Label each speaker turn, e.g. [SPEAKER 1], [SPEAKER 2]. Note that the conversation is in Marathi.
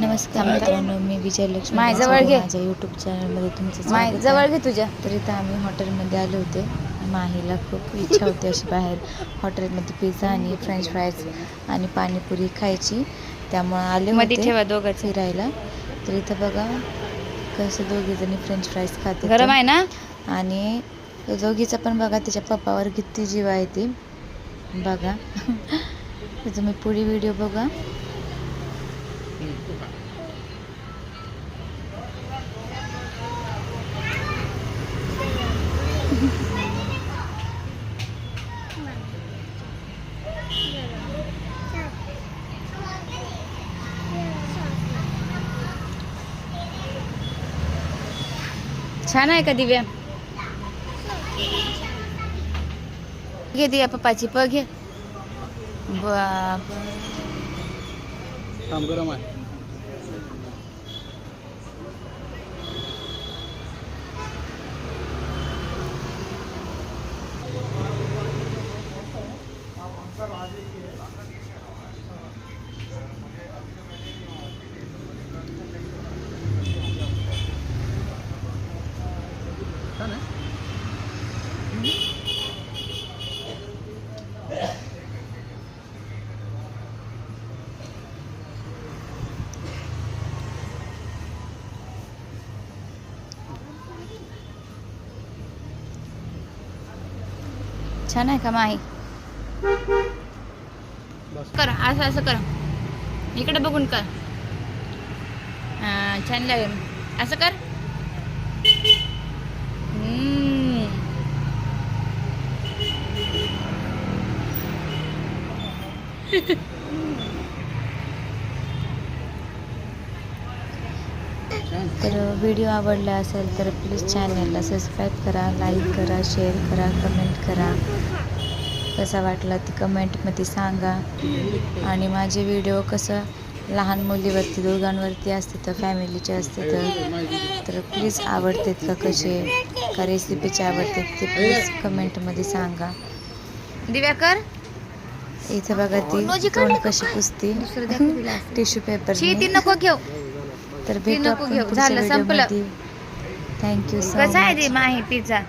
[SPEAKER 1] नमस्कार मित्रांनो, मी विजयलक्ष्मी
[SPEAKER 2] माझ्या
[SPEAKER 1] यूट्यूब चॅनलमध्ये तुमचं स्वागत आहे.
[SPEAKER 2] जवळ घे तुझ्या.
[SPEAKER 1] तर इथं आम्ही हॉटेलमध्ये आले होते. माहीला खूप इच्छा होती अशी बाहेर हॉटेलमध्ये पिझ्झा आणि फ्रेंच फ्राईज आणि पाणीपुरी खायची, त्यामुळे आले होते फिरायला. तर इथं बघा कसं दोघीजणी फ्रेंच फ्राईज खाते.
[SPEAKER 2] गरम आहे ना.
[SPEAKER 1] आणि दोघीचं पण बघा तिच्या पप्पावर किती जीव आहे ती बघा. तुम्ही पुढे व्हिडिओ बघा.
[SPEAKER 2] छान आहे का दिव्या? घे दिव्या पप्पाची घे. बाप
[SPEAKER 3] गरम आहे.
[SPEAKER 2] छान आहे का माही? कर असं असं कर, इकडे बघून कर. छान लागेल असं कर.
[SPEAKER 1] तर व्हिडिओ आवडला असेल तर प्लीज चॅनलला सबस्क्राईब करा, लाईक करा, शेअर करा, कमेंट करा. कसा वाटला ते कमेंटमध्ये सांगा. आणि माझे व्हिडिओ कसं लहान मुलीवरती दोघांवरती असते तर फॅमिलीचे असते तर प्लीज आवडतात का, कसे का रेसिपीचे आवडतात ते प्लीज कमेंटमध्ये सांगा.
[SPEAKER 2] दिव्या कर.
[SPEAKER 1] इथे बघा ती तोंड कशी पुसते टिश्यू पेपर.
[SPEAKER 2] नको घेऊ.
[SPEAKER 1] तर भेटू आपण पुढच्या व्हिडिओमध्ये. Thank you so much.
[SPEAKER 2] कसा आहे रे माही पिझ्झा?